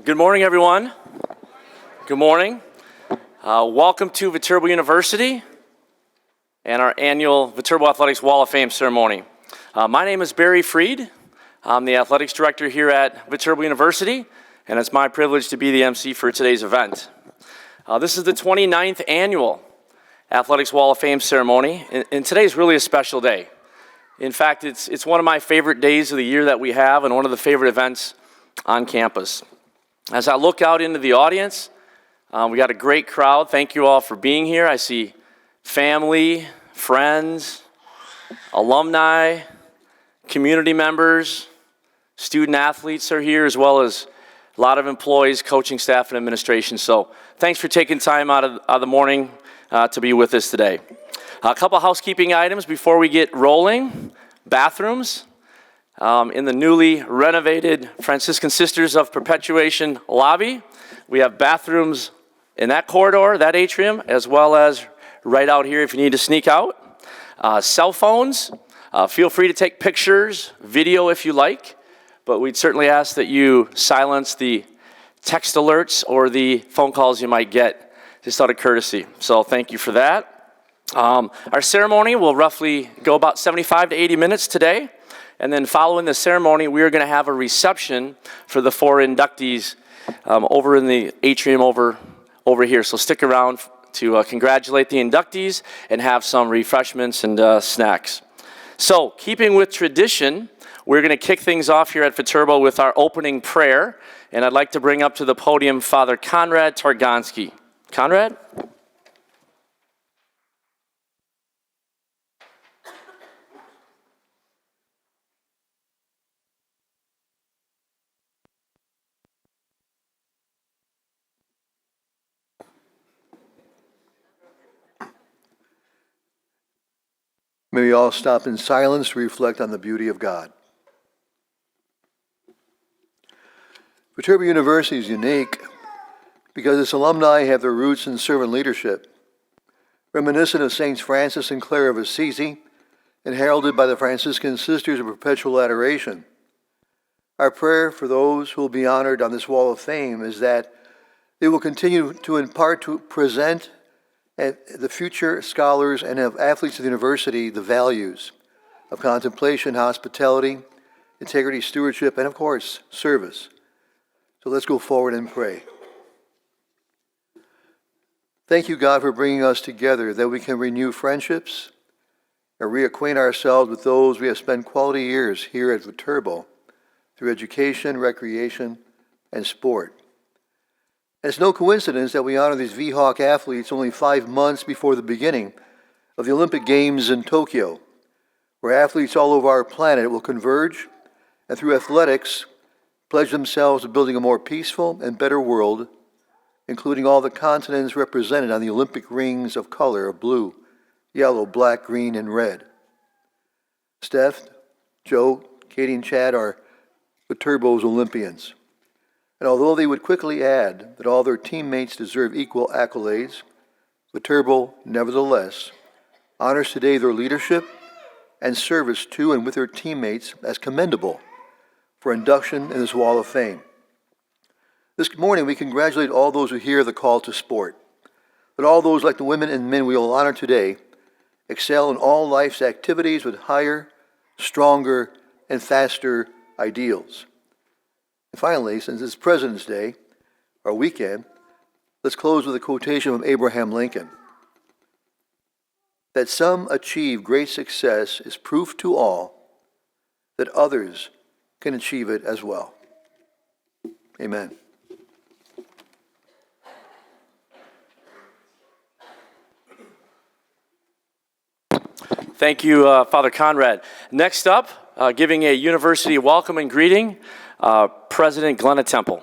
Good morning, everyone. Good morning. Welcome to Viterbo University and our annual Viterbo Athletics Wall of Fame ceremony. My name is Barry Freed. I'm the athletics director here at Viterbo University, and it's my privilege to be the MC for today's event. This is the 29th annual Athletics Wall of Fame ceremony, and today is really a special day. In fact, it's one of my favorite days of the year that we have and one of the favorite events on campus. As I look out into the audience, we got a great crowd. Thank you all for being here. I see family, friends, alumni, community members, student athletes are here, as well as a lot of employees, coaching staff, and administration. So thanks for taking time out of the morning to be with us today. A couple housekeeping items before we get rolling. Bathrooms in the newly renovated Franciscan Sisters of Perpetuation lobby. We have bathrooms in that corridor, that atrium, as well as right out here if you need to sneak out. Cell phones, feel free to take pictures, video if you like, but we'd certainly ask that you silence the text alerts or the phone calls you might get just out of courtesy. So thank you for that. Our ceremony will roughly go about 75 to 80 minutes today. And then following the ceremony, we are going to have a reception for the 4 inductees over in the atrium over here. So stick around to congratulate the inductees and have some refreshments and snacks. So keeping with tradition, we're going to kick things off here at Viterbo with our opening prayer. And I'd like to bring up to the podium Father Conrad Targonsky. Conrad? May we all stop in silence to reflect on the beauty of God. Viterbo University is unique because its alumni have their roots in servant leadership, reminiscent of Saints Francis and Clare of Assisi and heralded by the Franciscan Sisters of Perpetual Adoration. Our prayer for those who will be honored on this Wall of Fame is that they will continue to impart, to present the future scholars and of athletes of the university the values of contemplation, hospitality, integrity, stewardship, and of course, service. So let's go forward and pray. Thank you, God, for bringing us together that we can renew friendships and reacquaint ourselves with those we have spent quality years here at Viterbo through education, recreation, and sport. It's no coincidence that we honor these V-Hawk athletes only 5 months before the beginning of the Olympic Games in Tokyo, where athletes all over our planet will converge and through athletics pledge themselves to building a more peaceful and better world, including all the continents represented on the Olympic rings of color of blue, yellow, black, green, and red. Steph, Joe, Katie, and Chad are Viterbo's Olympians. And although they would quickly add that all their teammates deserve equal accolades, Viterbo, nevertheless, honors today their leadership and service to and with their teammates as commendable for induction in this Wall of Fame. This morning, we congratulate all those who hear the call to sport, that all those like the women and men we will honor today excel in all life's activities with higher, stronger, and faster ideals. And finally, since it's President's Day, our weekend, let's close with a quotation from Abraham Lincoln. That some achieve great success is proof to all that others can achieve it as well. Amen. Thank you, Father Conrad. Next up, giving a university welcome and greeting, President Glenna Temple.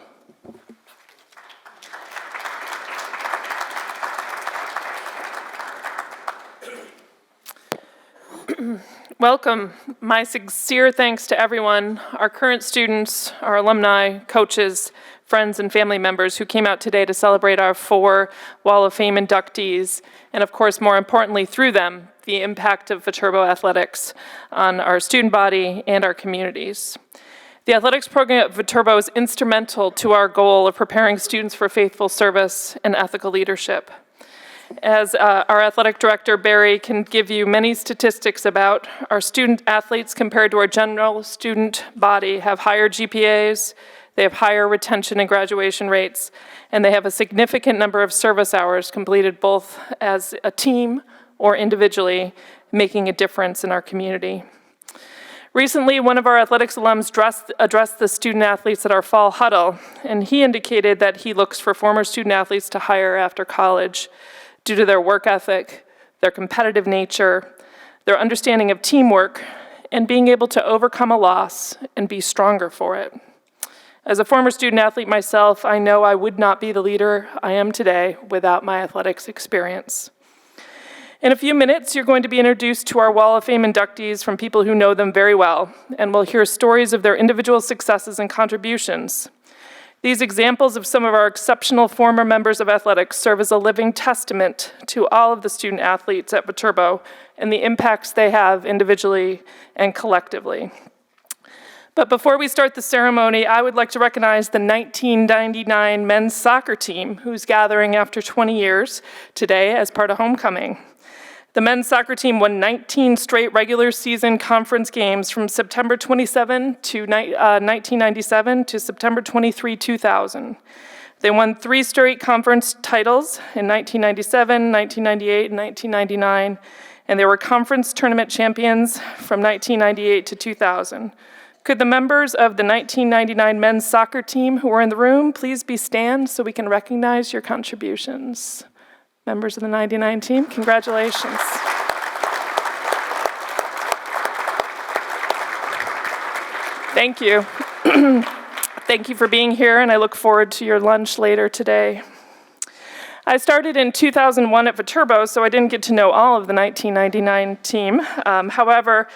Welcome. My sincere thanks to everyone, our current students, our alumni, coaches, friends, and family members who came out today to celebrate our 4 Wall of Fame inductees, and of course, more importantly, through them, the impact of Viterbo athletics on our student body and our communities. The athletics program at Viterbo is instrumental to our goal of preparing students for faithful service and ethical leadership. As our athletic director, Barry, can give you many statistics about our student athletes compared to our general student body have higher GPAs, they have higher retention and graduation rates, and they have a significant number of service hours completed both as a team or individually, making a difference in our community. Recently, one of our athletics alums addressed the student athletes at our fall huddle, and he indicated that he looks for former student athletes to hire after college due to their work ethic, their competitive nature, their understanding of teamwork, and being able to overcome a loss and be stronger for it. As a former student athlete myself, I know I would not be the leader I am today without my athletics experience. In a few minutes, you're going to be introduced to our Wall of Fame inductees from people who know them very well, and we'll hear stories of their individual successes and contributions. These examples of some of our exceptional former members of athletics serve as a living testament to all of the student athletes at Viterbo and the impacts they have individually and collectively. But before we start the ceremony, I would like to recognize the 1999 men's soccer team who's gathering after 20 years today as part of homecoming. The men's soccer team won 19 straight regular season conference games from September 27 to 1997 to September 23, 2000. They won 3 straight conference titles in 1997, 1998, and 1999, and they were conference tournament champions from 1998 to 2000. Could the members of the 1999 men's soccer team who are in the room please be stand so we can recognize your contributions? Members of the 99 team, congratulations. Thank you. Thank you for being here, and I look forward to your lunch later today. I started in 2001 at Viterbo, so I didn't get to know all of the 1999 team. However,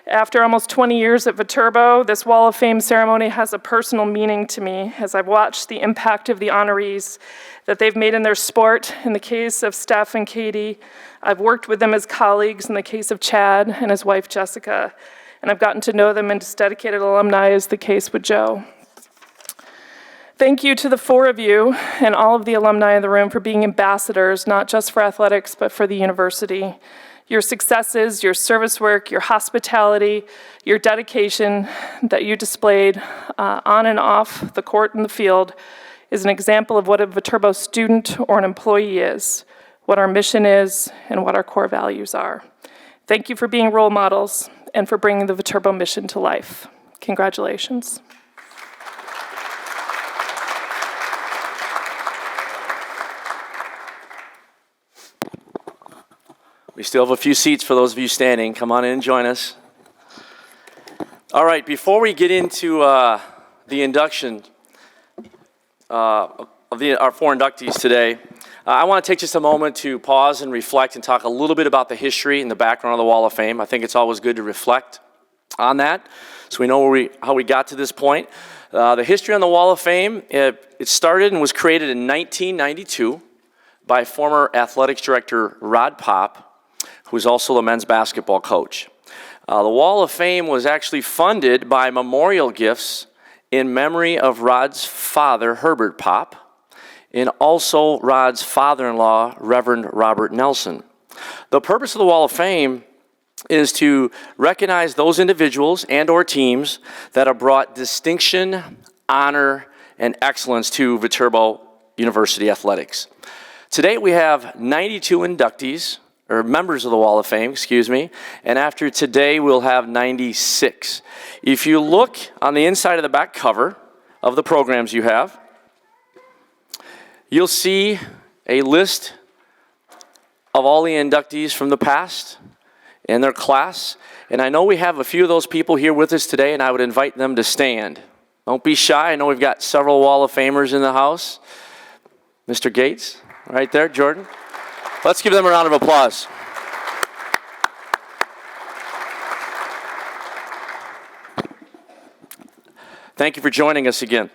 after almost 20 years at Viterbo, this Wall of Fame ceremony has a personal meaning to me as I've watched the impact of the honorees that they've made in their sport. In the case of Steph and Katie, I've worked with them as colleagues in the case of Chad and his wife Jessica, and I've gotten to know them as dedicated alumni as the case with Joe. Thank you to the 4 of you and all of the alumni in the room for being ambassadors, not just for athletics, but for the university. Your successes, your service work, your hospitality, your dedication that you displayed on and off the court and the field is an example of what a Viterbo student or an employee is, what our mission is, and what our core values are. Thank you for being role models and for bringing the Viterbo mission to life. Congratulations. We still have a few seats for those of you standing. Come on in and join us. All right, before we get into the induction of our 4 inductees today, I want to take just a moment to pause and reflect and talk a little bit about the history and the background of the Wall of Fame. I think it's always good to reflect on that so we know how we got to this point. The history on the Wall of Fame, it started and was created in 1992 by former athletics director Rod Pop, who's also the men's basketball coach. The Wall of Fame was actually funded by memorial gifts in memory of Rod's father, Herbert Pop, and also Rod's father-in-law, Reverend Robert Nelson. The purpose of the Wall of Fame is to recognize those individuals and or teams that have brought distinction, honor, and excellence to Viterbo University athletics. Today we have 92 inductees, or members of the Wall of Fame, and after today we'll have 96. If you look on the inside of the back cover of the programs you have, you'll see a list of all the inductees from the past and their class, and I know we have a few of those people here with us today, and I would invite them to stand. Don't be shy. I know we've got several Wall of Famers in the house. Mr. Gates, right there, Jordan. Let's give them a round of applause. Thank you for joining us again.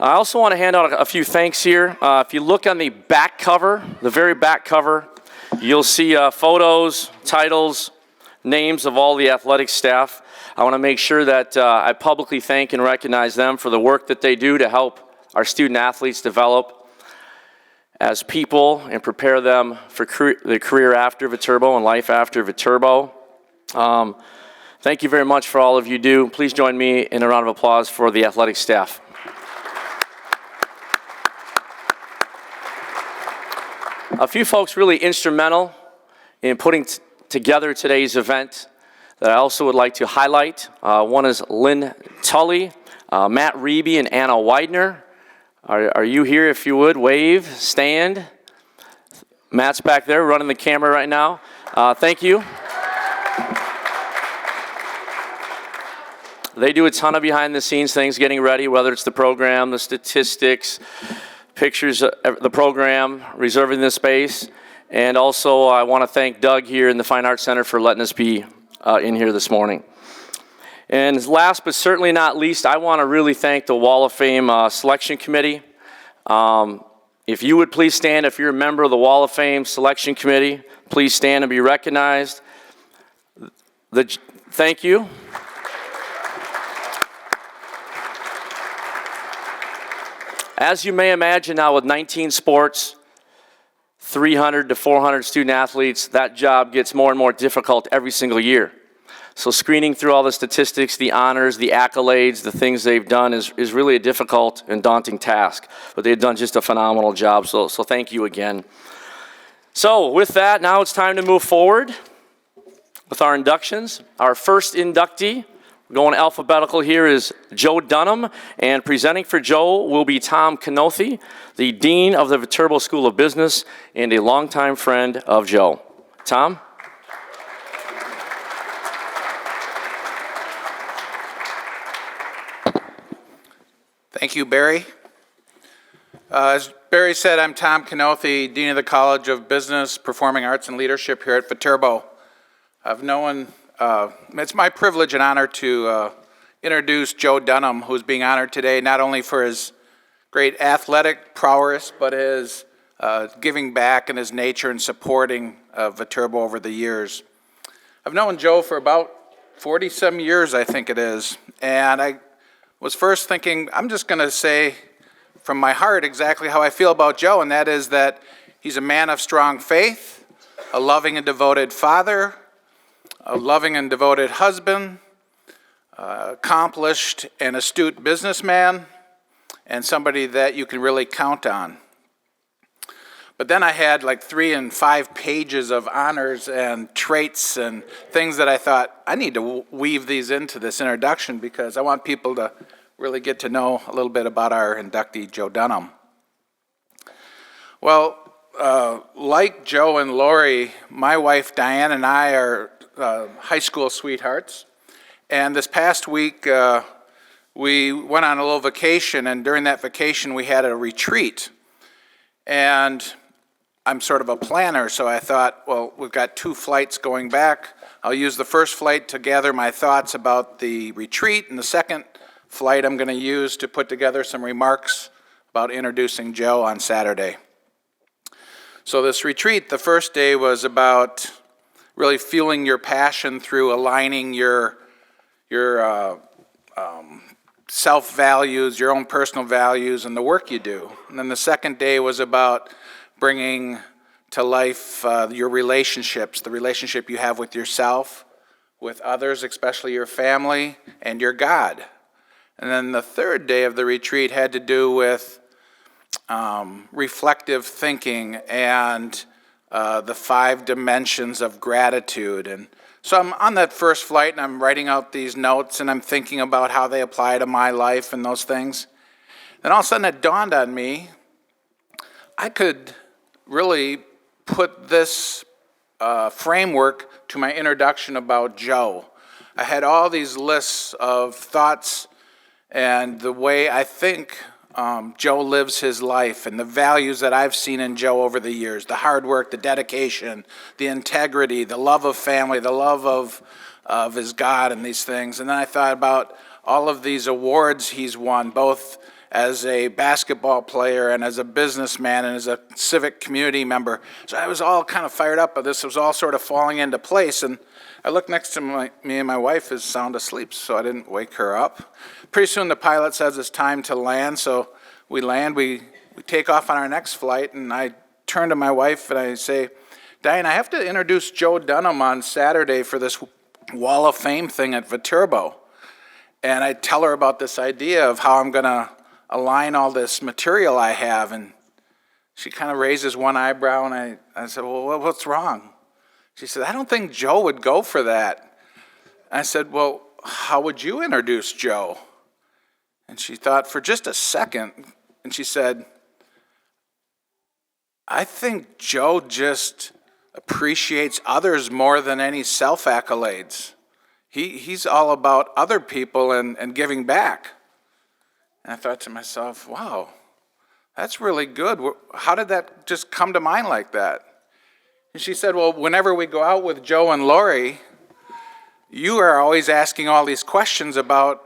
I also want to hand out a few thanks here. If you look on the back cover, the very back cover, you'll see photos, titles, names of all the athletic staff. I want to make sure that I publicly thank and recognize them for the work that they do to help our student athletes develop as people and prepare them for the career after Viterbo and life after Viterbo. Thank you very much for all of you do. Please join me in a round of applause for the athletic staff. A few folks really instrumental in putting together today's event that I also would like to highlight. One is Lynn Tully, Matt Reeby, and Anna Widener. Are you here? If you would, wave, stand. Matt's back there running the camera right now. Thank you. They do a ton of behind-the-scenes things getting ready, whether it's the program, the statistics, pictures of the program, reserving the space. And also, I want to thank Doug here in the Fine Arts Center for letting us be in here this morning. And last but certainly not least, I want to really thank the Wall of Fame Selection Committee. If you would please stand, if you're a member of the Wall of Fame Selection Committee, please stand and be recognized. Thank you. As you may imagine now, with 19 sports, 300 to 400 student athletes, that job gets more and more difficult every single year. So screening through all the statistics, the honors, the accolades, the things they've done is really a difficult and daunting task. But they've done just a phenomenal job, so thank you again. So with that, now it's time to move forward with our inductions. Our first inductee, going alphabetical here, is Joe Dunham, and presenting for Joe will be Tom Canothy, the Dean of the Viterbo School of Business and a longtime friend of Joe. Tom? Thank you, Barry. As Barry said, I'm Tom Canothy, Dean of the College of Business, Performing Arts, and Leadership here at Viterbo. It's my privilege and honor to introduce Joe Dunham, who's being honored today not only for his great athletic prowess, but his giving back and his nature and supporting Viterbo over the years. I've known Joe for about 40-some years, I think it is, and I was first thinking, I'm just going to say from my heart exactly how I feel about Joe, and that is that he's a man of strong faith, a loving and devoted father, a loving and devoted husband, accomplished and astute businessman, and somebody that you can really count on. But then I had like 3 and 5 pages of honors and traits and things that I thought, I need to weave these into this introduction because I want people to really get to know a little bit about our inductee, Joe Dunham. Well, like Joe and Lori, my wife Diane and I are high school sweethearts. And this past week, we went on a little vacation, and during that vacation, we had a retreat. And I'm sort of a planner, so I thought, well, we've got 2 flights going back. I'll use the first flight to gather my thoughts about the retreat, and the second flight I'm going to use to put together some remarks about introducing Joe on Saturday. So this retreat, the first day was about really fueling your passion through aligning your self-values, your own personal values, and the work you do. And then the second day was about bringing to life your relationships, the relationship you have with yourself, with others, especially your family, and your God. And then the third day of the retreat had to do with reflective thinking and the 5 dimensions of gratitude. And so I'm on that first flight and I'm writing out these notes and I'm thinking about how they apply to my life and those things. Then all of a sudden it dawned on me, I could really put this framework to my introduction about Joe. I had all these lists of thoughts and the way I think Joe lives his life and the values that I've seen in Joe over the years, the hard work, the dedication, the integrity, the love of family, the love of his God and these things. And then I thought about all of these awards he's won, both as a basketball player and as a businessman and as a civic community member. So I was all kind of fired up, but this was all sort of falling into place. And I looked next to me and my wife is sound asleep, so I didn't wake her up. Pretty soon the pilot says it's time to land, so we land, we take off on our next flight, and I turn to my wife and I say, Diane, I have to introduce Joe Dunham on Saturday for this Wall of Fame thing at Viterbo. And I tell her about this idea of how I'm going to align all this material I have, and she kind of raises one eyebrow, and I said, well, what's wrong? She said, I don't think Joe would go for that. I said, well, how would you introduce Joe? And she thought for just a second, and she said, I think Joe just appreciates others more than any self-accolades. He's all about other people and giving back. And I thought to myself, wow, that's really good. How did that just come to mind like that? And she said, well, whenever we go out with Joe and Lori, you are always asking all these questions about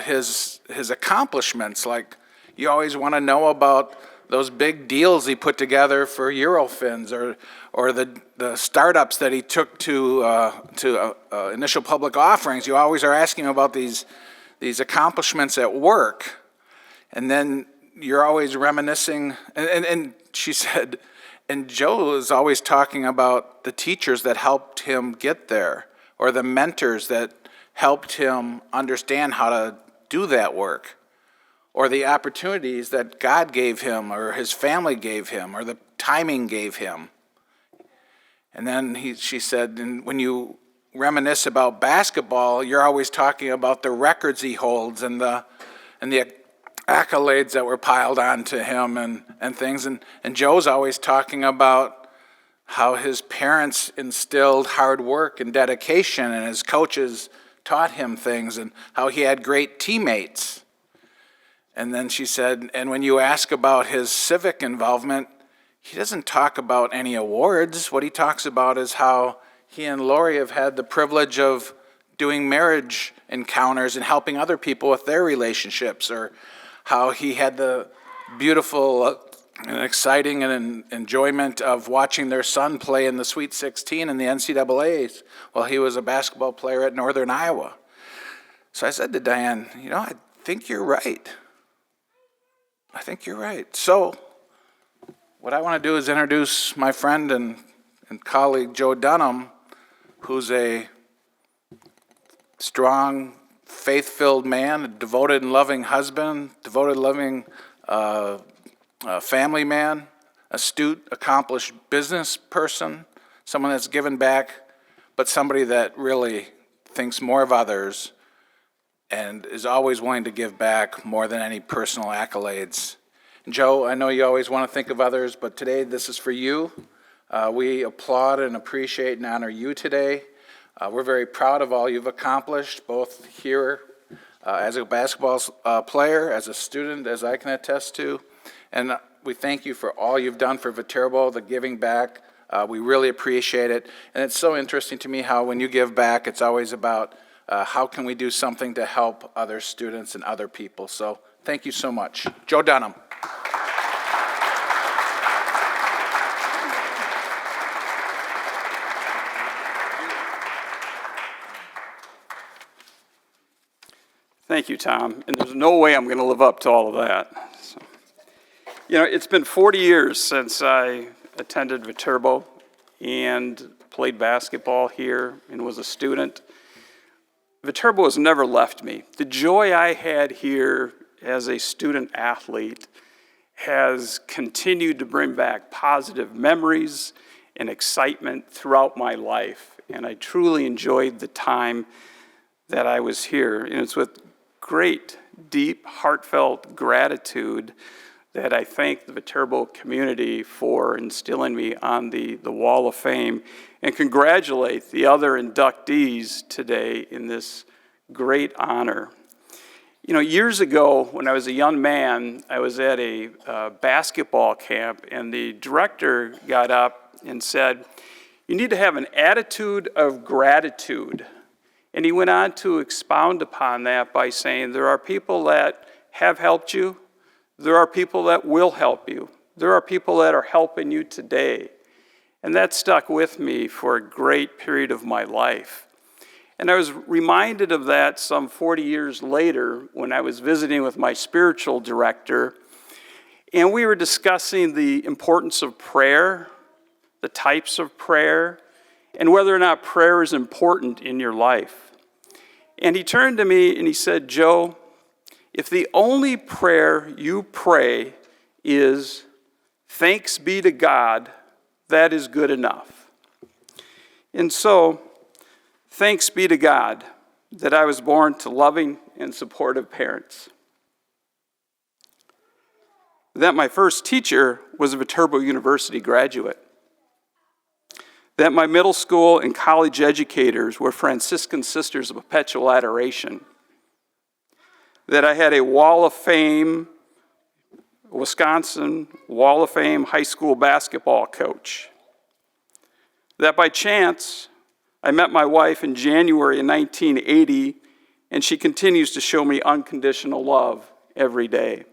his accomplishments. Like, you always want to know about those big deals he put together for Eurofins, or the startups that he took to initial public offerings. You always are asking about these accomplishments at work, and then you're always reminiscing. And she said, and Joe is always talking about the teachers that helped him get there, or the mentors that helped him understand how to do that work, or the opportunities that God gave him, or his family gave him, or the timing gave him. And then she said, and when you reminisce about basketball, you're always talking about the records he holds and the accolades that were piled onto him and things. And Joe's always talking about how his parents instilled hard work and dedication, and his coaches taught him things, and how he had great teammates. And then she said, and when you ask about his civic involvement, he doesn't talk about any awards. What he talks about is how he and Lori have had the privilege of doing marriage encounters and helping other people with their relationships, or how he had the beautiful and exciting and enjoyment of watching their son play in the Sweet 16 in the NCAAs while he was a basketball player at Northern Iowa. So I said to Diane, I think you're right. I think you're right. So what I want to do is introduce my friend and colleague Joe Dunham, who's a strong, faith-filled man, a devoted and loving husband, devoted, loving family man, astute, accomplished business person, someone that's given back, but somebody that really thinks more of others and is always willing to give back more than any personal accolades. And Joe, I know you always want to think of others, but today this is for you. We applaud and appreciate and honor you today. We're very proud of all you've accomplished, both here as a basketball player, as a student, as I can attest to. And we thank you for all you've done for Viterbo, the giving back. We really appreciate it. And it's so interesting to me how when you give back, it's always about how can we do something to help other students and other people. So thank you so much. Joe Dunham. Thank you, Tom. And there's no way I'm going to live up to all of that. So, it's been 40 years since I attended Viterbo and played basketball here and was a student. Viterbo has never left me. The joy I had here as a student athlete has continued to bring back positive memories and excitement throughout my life. And I truly enjoyed the time that I was here. And it's with great, deep, heartfelt gratitude that I thank the Viterbo community for instilling me on the Wall of Fame, and congratulate the other inductees today in this great honor. Years ago, when I was a young man, I was at a basketball camp, and the director got up and said, "You need to have an attitude of gratitude." And he went on to expound upon that by saying there are people that have helped you. There are people that will help you. There are people that are helping you today. And that stuck with me for a great period of my life. And I was reminded of that some 40 years later when I was visiting with my spiritual director, and we were discussing the importance of prayer, the types of prayer, and whether or not prayer is important in your life. And he turned to me and he said, "Joe, if the only prayer you pray is, 'Thanks be to God,' that is good enough." And so, thanks be to God that I was born to loving and supportive parents. That my first teacher was a Viterbo University graduate. That my middle school and college educators were Franciscan Sisters of Perpetual Adoration. That I had a Wall of Fame, Wisconsin Wall of Fame high school basketball coach. That by chance, I met my wife in January of 1980, and she continues to show me unconditional love every day.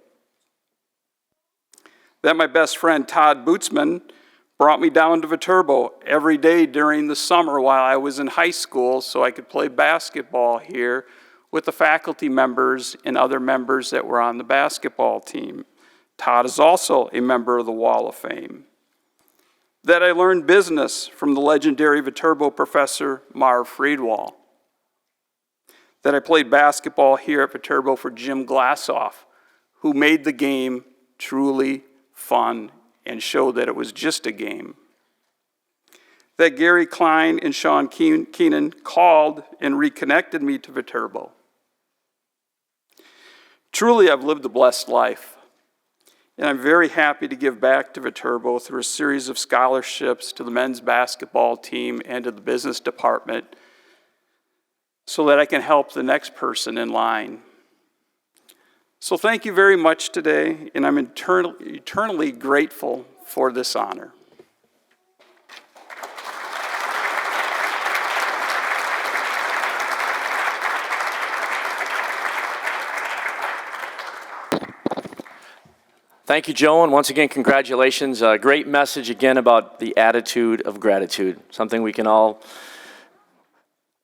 That my best friend, Todd Bootsman, brought me down to Viterbo every day during the summer while I was in high school so I could play basketball here with the faculty members and other members that were on the basketball team. Todd is also a member of the Wall of Fame. That I learned business from the legendary Viterbo professor, Marv Friedwald. That I played basketball here at Viterbo for Jim Glassoff, who made the game truly fun and showed that it was just a game. That Gary Klein and Sean Keenan called and reconnected me to Viterbo. Truly, I've lived a blessed life. And I'm very happy to give back to Viterbo through a series of scholarships to the men's basketball team and to the business department so that I can help the next person in line. So thank you very much today, and I'm eternally grateful for this honor. Thank you, Joe, and once again, congratulations. A great message again about the attitude of gratitude, something we can all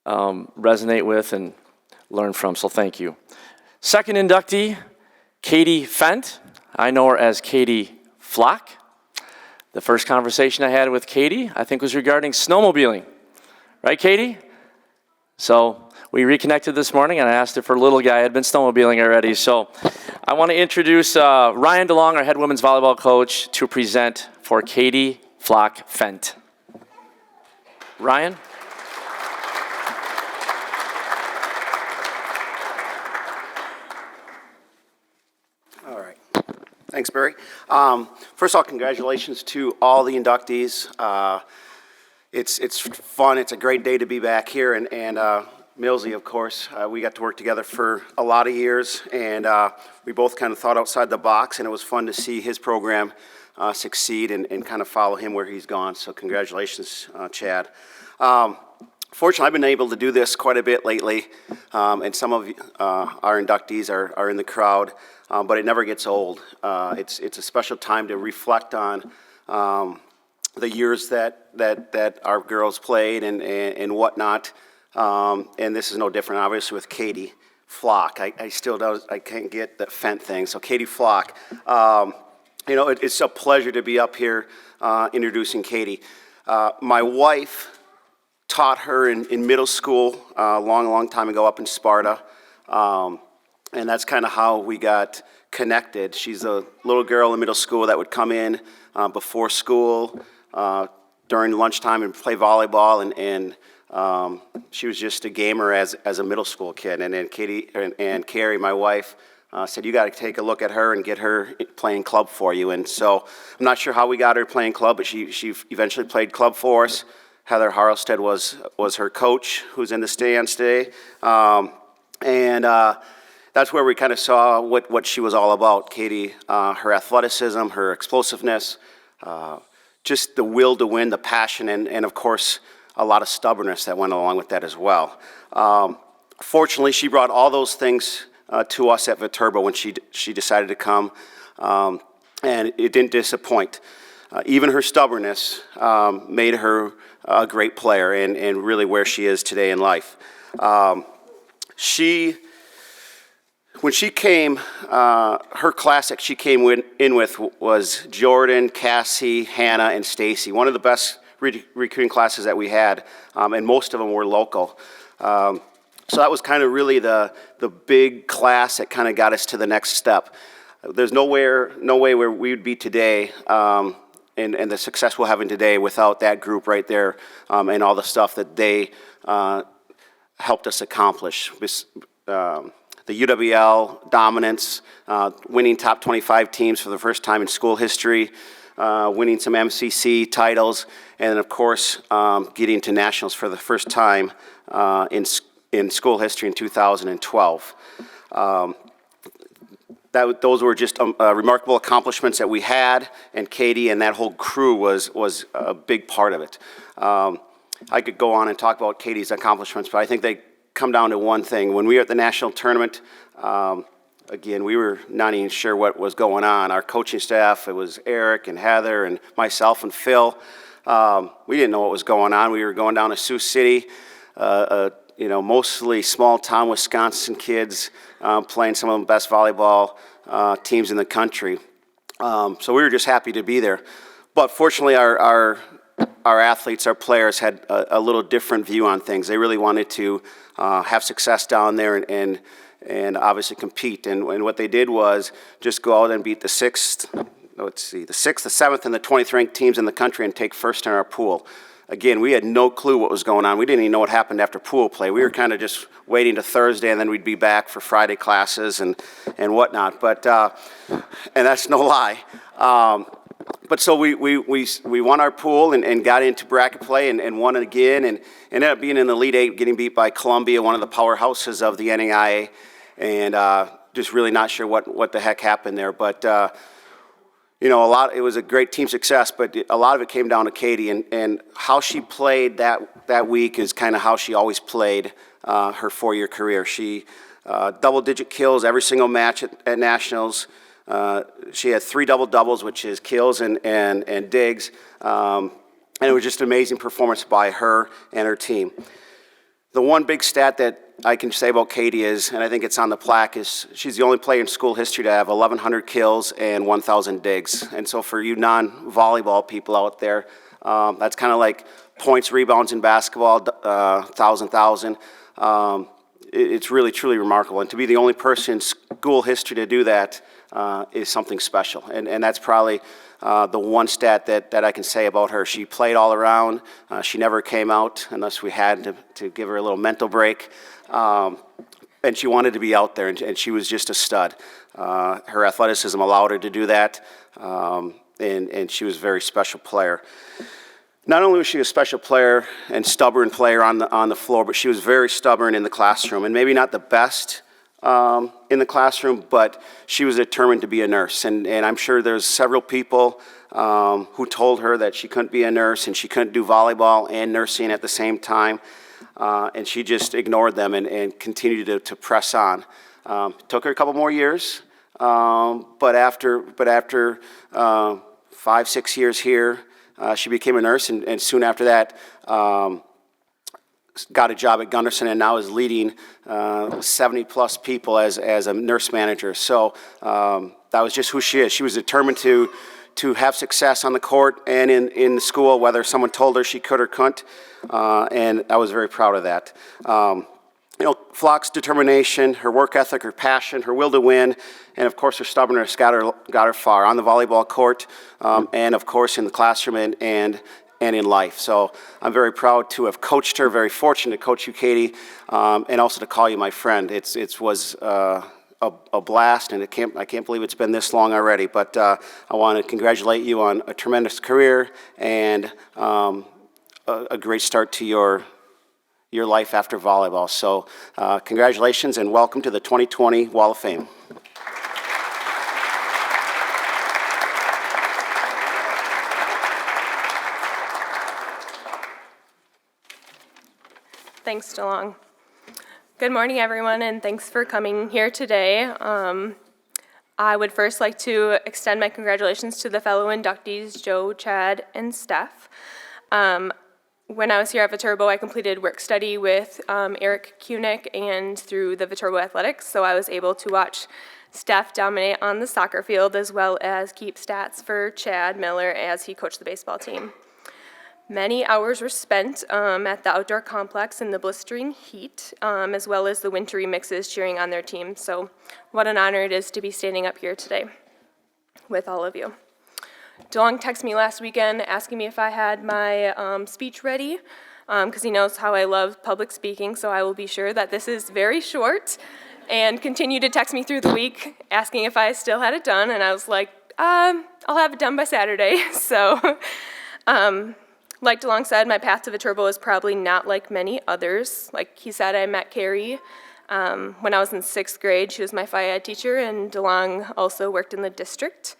resonate with and learn from, so thank you. Second inductee, Katie Fent. I know her as Katie Flock. The first conversation I had with Katie, I think, was regarding snowmobiling. Right, Katie? So we reconnected this morning, and I asked her for a little guy. I had been snowmobiling already, so I want to introduce Ryan DeLong, our head women's volleyball coach, to present for Katie Flock Fent. Ryan? All right. Thanks, Barry. First of all, congratulations to all the inductees. It's fun. It's a great day to be back here, and Millsy, of course, we got to work together for a lot of years, and we both kind of thought outside the box, and it was fun to see his program succeed and kind of follow him where he's gone. So congratulations, Chad. Fortunately, I've been able to do this quite a bit lately, and some of our inductees are in the crowd, but it never gets old. It's a special time to reflect on the years that our girls played and whatnot. And this is no different, obviously, with Katie Flock. I can't get the Fent thing. So Katie Flock, it's a pleasure to be up here introducing Katie. My wife taught her in middle school a long time ago up in Sparta. And that's kind of how we got connected. She's a little girl in middle school that would come in before school during lunchtime and play volleyball, and she was just a gamer as a middle school kid. And then Katie and Carrie, my wife, said, "You got to take a look at her and get her playing club for you." And so I'm not sure how we got her playing club, but she eventually played club for us. Heather Harlstead was her coach, who's in the stands today. And that's where we kind of saw what she was all about. Katie, her athleticism, her explosiveness, just the will to win, the passion, and of course, a lot of stubbornness that went along with that as well. Fortunately, she brought all those things to us at Viterbo when she decided to come, and it didn't disappoint. Even her stubbornness made her a great player and really where she is today in life. When she came, her class that she came in with was Jordan, Cassie, Hannah, and Stacy. One of the best recruiting classes that we had, and most of them were local. So that was kind of really the big class that kind of got us to the next step. There's no way where we would be today, and the success we're having today without that group right there, and all the stuff that they helped us accomplish. The UWL dominance, winning top 25 teams for the first time in school history, winning some MCC titles, and of course, getting to nationals for the first time in school history in 2012. Those were just remarkable accomplishments that we had, and Katie and that whole crew was a big part of it. I could go on and talk about Katie's accomplishments, but I think they come down to one thing. When we were at the national tournament, again, we were not even sure what was going on. Our coaching staff, it was Eric and Heather and myself and Phil. We didn't know what was going on. We were going down to Sioux City, mostly small town Wisconsin kids playing some of the best volleyball teams in the country. So we were just happy to be there. But fortunately, our athletes, our players had a little different view on things. They really wanted to have success down there and obviously compete. And what they did was just go out and beat the 6th, the 7th, and the 20th ranked teams in the country and take first in our pool. Again, we had no clue what was going on. We didn't even know what happened after pool play. We were kind of just waiting to Thursday, and then we'd be back for Friday classes and whatnot. But and that's no lie. But so we won our pool and got into bracket play and won it again and ended up being in the Elite Eight, getting beat by Columbia, one of the powerhouses of the NAIA, and just really not sure what the heck happened there. But it was a great team success, but a lot of it came down to Katie and how she played that week is kind of how she always played her 4-year career. She double-digit kills every single match at nationals. She had 3 double-doubles, which is kills and digs, and it was just an amazing performance by her and her team. The one big stat that I can say about Katie is, and I think it's on the plaque, is she's the only player in school history to have 1,100 kills and 1,000 digs. And so for you non-volleyball people out there, that's kind of like points, rebounds in basketball, 1,000. It's really, truly remarkable. And to be the only person in school history to do that is something special. And that's probably the one stat that I can say about her. She played all around. She never came out unless we had to give her a little mental break. And she wanted to be out there, and she was just a stud. Her athleticism allowed her to do that, and she was a very special player. Not only was she a special player and stubborn player on the floor, but she was very stubborn in the classroom, and maybe not the best in the classroom, but she was determined to be a nurse. And I'm sure there's several people who told her that she couldn't be a nurse and she couldn't do volleyball and nursing at the same time. And she just ignored them and continued to press on. Took her a couple more years, but after 5-6 years here, she became a nurse, and soon after that, got a job at Gunderson and now is leading 70-plus people as a nurse manager. So that was just who she is. She was determined to have success on the court and in school, whether someone told her she could or couldn't, and I was very proud of that. Flock's determination, her work ethic, her passion, her will to win, and of course her stubbornness got her far on the volleyball court, and of course in the classroom and in life. So I'm very proud to have coached her, very fortunate to coach you, Katie, and also to call you my friend. It was a blast, and I can't believe it's been this long already. But I want to congratulate you on a tremendous career and a great start to your life after volleyball. So congratulations and welcome to the 2020 Wall of Fame. Thanks, DeLong. Good morning, everyone, and thanks for coming here today. I would first like to extend my congratulations to the fellow inductees, Joe, Chad, and Steph. When I was here at Viterbo, I completed work study with Eric Kunick and through the Viterbo Athletics, so I was able to watch Steph dominate on the soccer field as well as keep stats for Chad Miller as he coached the baseball team. Many hours were spent at the outdoor complex in the blistering heat, as well as the wintry mixes cheering on their team. So what an honor it is to be standing up here today with all of you. DeLong texted me last weekend asking me if I had my speech ready, because he knows how I love public speaking, so I will be sure that this is very short, and continued to text me through the week asking if I still had it done, and I was like, I'll have it done by Saturday. So like DeLong said, my path to Viterbo is probably not like many others. Like he said, I met Carrie when I was in 6th grade. She was my Phi Ed teacher, and DeLong also worked in the district.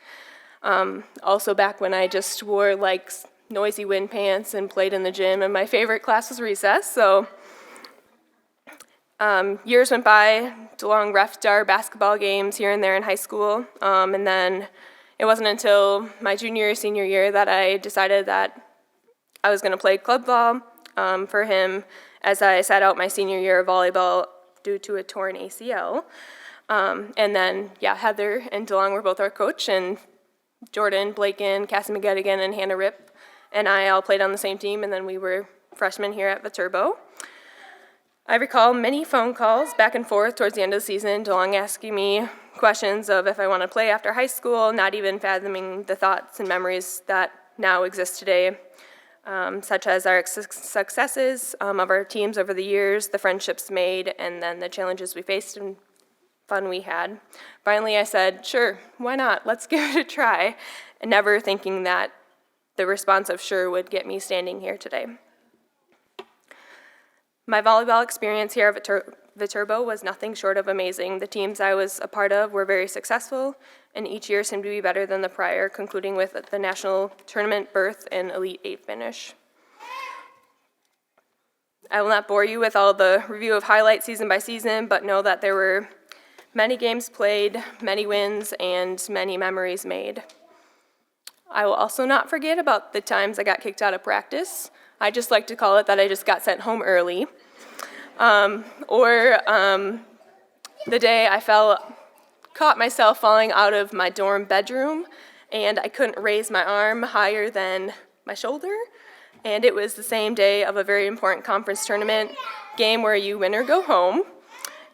Also back when I just wore like noisy wind pants and played in the gym, and my favorite class was recess. So years went by. DeLong refed our basketball games here and there in high school, and then it wasn't until my junior, senior year that I decided that I was going to play club ball for him as I sat out my senior year of volleyball due to a torn ACL. And then, Heather and DeLong were both our coach, and Jordan, Blaken, Cassie McGettigan, and Hannah Ripp and I all played on the same team, and then we were freshmen here at Viterbo. I recall many phone calls back and forth towards the end of the season, DeLong asking me questions of if I want to play after high school, not even fathoming the thoughts and memories that now exist today. Such as our successes of our teams over the years, the friendships made, and then the challenges we faced and fun we had. Finally, I said, sure, why not? Let's give it a try, and never thinking that the response of sure would get me standing here today. My volleyball experience here at Viterbo was nothing short of amazing. The teams I was a part of were very successful, and each year seemed to be better than the prior, concluding with the national tournament berth and Elite 8 finish. I will not bore you with all the review of highlights season by season, but know that there were many games played, many wins, and many memories made. I will also not forget about the times I got kicked out of practice. I just like to call it that I just got sent home early. Or the day I caught myself falling out of my dorm bedroom, and I couldn't raise my arm higher than my shoulder. And it was the same day of a very important conference tournament game where you win or go home.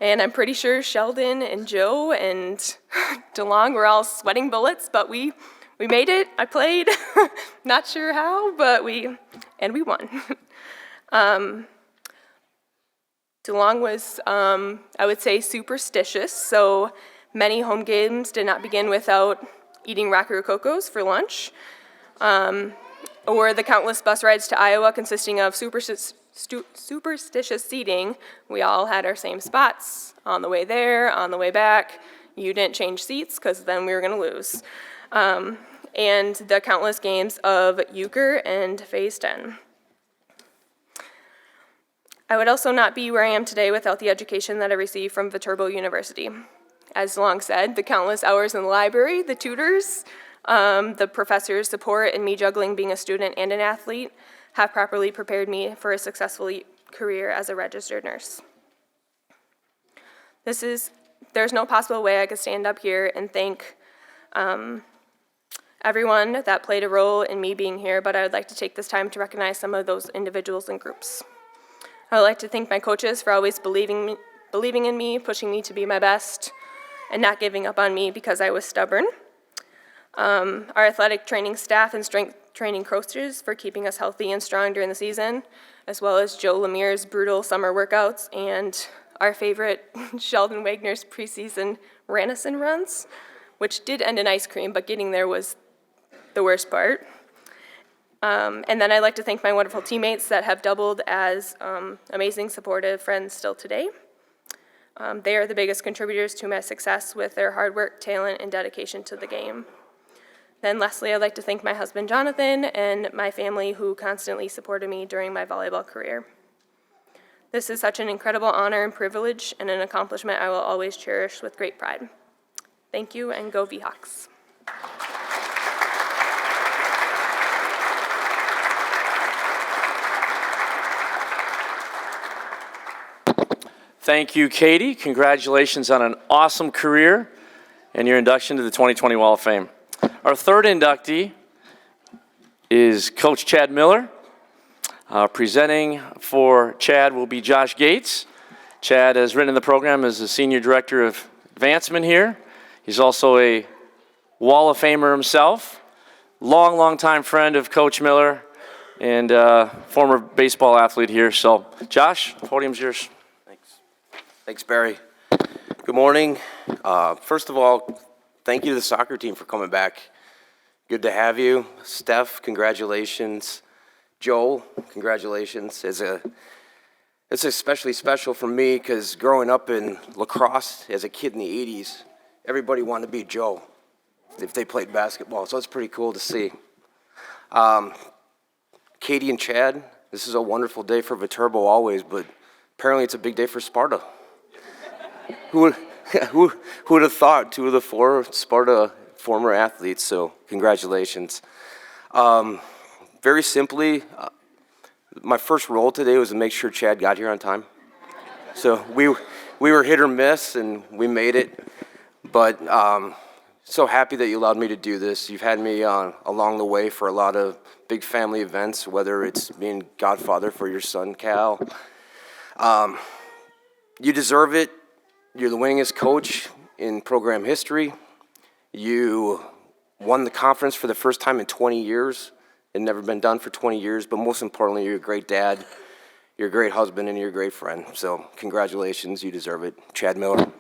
And I'm pretty sure Sheldon and Joe and DeLong were all sweating bullets, but we made it. I played, not sure how, but we won. DeLong was, I would say, superstitious, so many home games did not begin without eating Rocky Rococo's for lunch, or the countless bus rides to Iowa consisting of superstitious seating. We all had our same spots on the way there, on the way back. You didn't change seats because then we were going to lose. And the countless games of euchre and phase 10. I would also not be where I am today without the education that I received from Viterbo University. As DeLong said, the countless hours in the library, the tutors, the professors' support, and me juggling being a student and an athlete have properly prepared me for a successful career as a registered nurse. There's no possible way I could stand up here and thank everyone that played a role in me being here, but I would like to take this time to recognize some of those individuals and groups. I would like to thank my coaches for always believing in me, pushing me to be my best, and not giving up on me because I was stubborn. Our athletic training staff and strength training coaches for keeping us healthy and strong during the season, as well as Joe Lemire's brutal summer workouts and our favorite Sheldon Wagner's preseason Ranison runs, which did end in ice cream, but getting there was the worst part. And then I'd like to thank my wonderful teammates that have doubled as amazing, supportive friends still today. They are the biggest contributors to my success with their hard work, talent, and dedication to the game. Then lastly, I'd like to thank my husband, Jonathan, and my family who constantly supported me during my volleyball career. This is such an incredible honor and privilege, and an accomplishment I will always cherish with great pride. Thank you, and go V-Hawks. Thank you, Katie. Congratulations on an awesome career and your induction to the 2020 Wall of Fame. Our third inductee is Coach Chad Miller. Presenting for Chad will be Josh Gates. Chad has written in the program as the Senior Director of Advancement here. He's also a Wall of Famer himself, long time friend of Coach Miller, and former baseball athlete here. So, Josh, the podium's yours. Thanks, Barry. Good morning. First of all, thank you to the soccer team for coming back. Good to have you. Steph, congratulations. Joel, congratulations. It's especially special for me because growing up in lacrosse as a kid in the 80s, everybody wanted to be Joe if they played basketball, so it's pretty cool to see. Katie and Chad, this is a wonderful day for Viterbo always, but apparently it's a big day for Sparta. Who would have thought? 2 of the 4 Sparta former athletes, so congratulations. Very simply, my first role today was to make sure Chad got here on time. So we were hit or miss, and we made it. But so happy that you allowed me to do this. You've had me along the way for a lot of big family events, whether it's being godfather for your son, Cal. You deserve it. You're the winningest coach in program history. You won the conference for the first time in 20 years. It had never been done for 20 years, but most importantly, you're a great dad, you're a great husband, and you're a great friend. So congratulations, you deserve it. Chad Miller.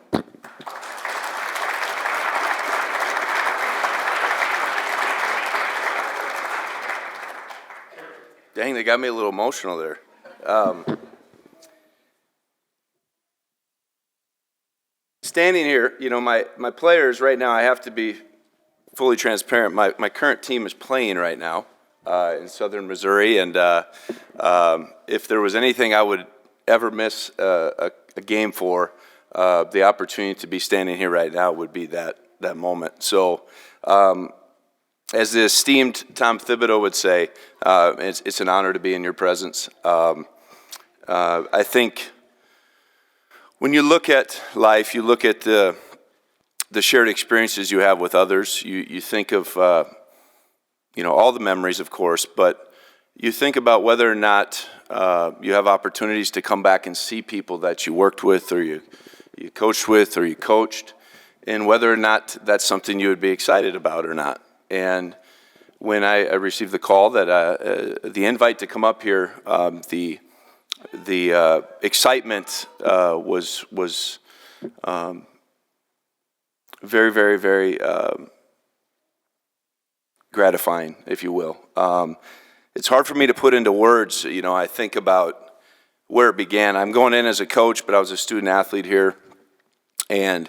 Dang, they got me a little emotional there. Standing here, you know, my players right now, I have to be fully transparent. My current team is playing right now in southern Missouri, and if there was anything I would ever miss a game for, the opportunity to be standing here right now would be that moment. So as the esteemed Tom Thibodeau would say, it's an honor to be in your presence. I think when you look at life, you look at the shared experiences you have with others. You think of, you know, all the memories, of course, but you think about whether or not you have opportunities to come back and see people that you worked with or you coached with or you coached, and whether or not that's something you would be excited about or not. And when I received the call that the invite to come up here, the excitement was very, very, very gratifying, if you will. It's hard for me to put into words. You know, I think about where it began. I'm going in as a coach, but I was a student athlete here, and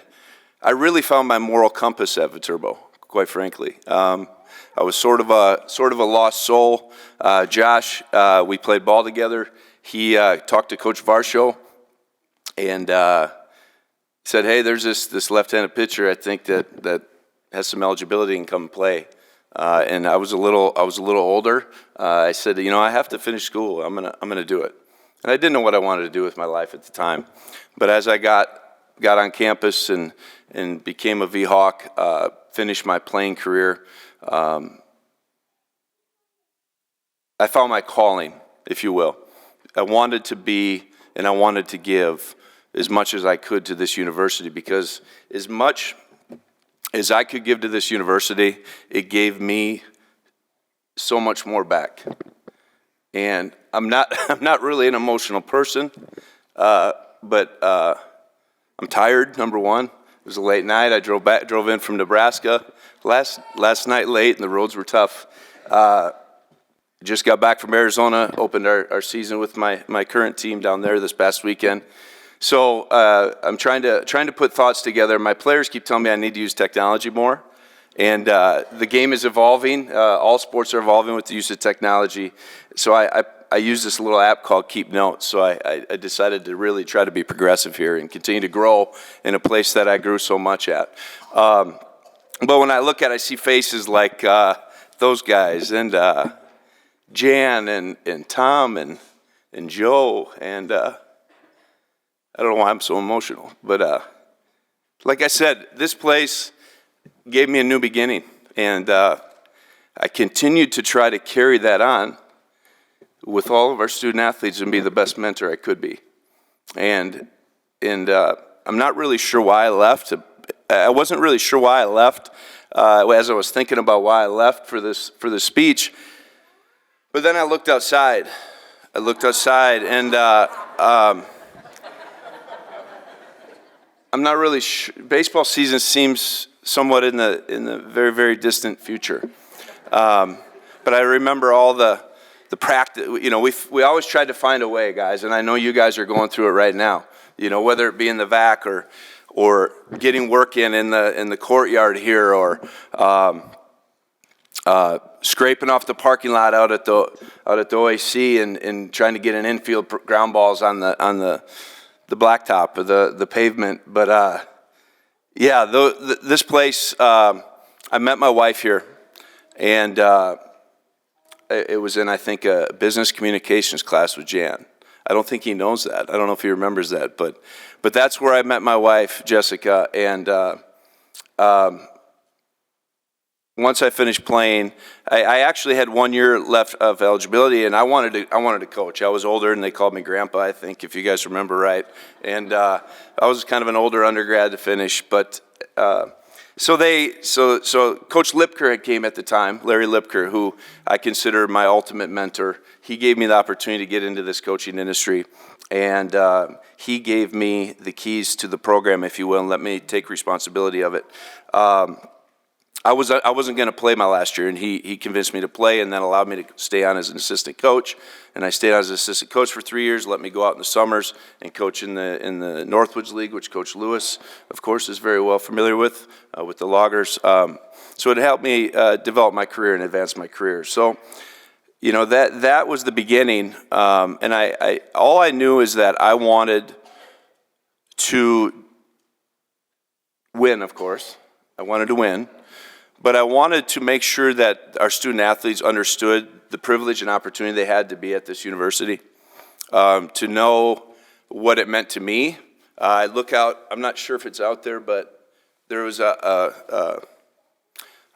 I really found my moral compass at Viterbo, quite frankly. I was sort of a lost soul. Josh, we played ball together. He talked to Coach Varsho and said, "Hey, there's this left-handed pitcher I think that has some eligibility and come play." And I was a little older. I said, "You know, I have to finish school. I'm gonna do it." And I didn't know what I wanted to do with my life at the time. But as I got on campus and became a V-Hawk, finished my playing career, I found my calling, if you will. I wanted to be and I wanted to give as much as I could to this university, because as much as I could give to this university, it gave me so much more back. And I'm not really an emotional person, but I'm tired, number one. It was a late night. I drove in from Nebraska last night late, and the roads were tough. Just got back from Arizona, opened our season with my current team down there this past weekend. So I'm trying to put thoughts together. My players keep telling me I need to use technology more, and the game is evolving. All sports are evolving with the use of technology. So I I use this little app called Keep Notes. So I decided to really try to be progressive here and continue to grow in a place that I grew so much at. But when I look at it, I see faces like those guys, and Jan, and Tom, and Joe, and I don't know why I'm so emotional. But like I said, this place gave me a new beginning, and I continued to try to carry that on with all of our student athletes and be the best mentor I could be. And I'm not really sure why I left. I wasn't really sure why I left as I was thinking about why I left for this speech. But then I looked outside. And I'm not really sure. Baseball season seems somewhat in the very, very distant future. But I remember all the practice. You know, we always tried to find a way, guys, and I know you guys are going through it right now. You know, whether it be in the VAC or getting work in the courtyard here, or scraping off the parking lot out at the OAC and trying to get an infield ground balls on the blacktop or the pavement. But yeah, this place, I met my wife here, and it was in, I think, a business communications class with Jan. I don't think he knows that. I don't know if he remembers that, but that's where I met my wife, Jessica. And once I finished playing, I actually had 1 year left of eligibility, and I wanted to coach. I was older, and they called me Grandpa, I think, if you guys remember right. And I was kind of an older undergrad to finish, but so Coach Lipker came at the time, Larry Lipker, who I consider my ultimate mentor. He gave me the opportunity to get into this coaching industry, and he gave me the keys to the program, if you will, and let me take responsibility of it. I wasn't going to play my last year, and he convinced me to play, and then allowed me to stay on as an assistant coach. And I stayed on as an assistant coach for 3 years. Let me go out in the summers and coach in the Northwoods League, which Coach Lewis, of course, is very well familiar with the Loggers. So it helped me develop my career and advance my career. So, you know, that was the beginning. And I all I knew is that I wanted to win. Of course, I wanted to win. But I wanted to make sure that our student athletes understood the privilege and opportunity they had to be at this university, to know what it meant to me. I look out, I'm not sure if it's out there, but there was a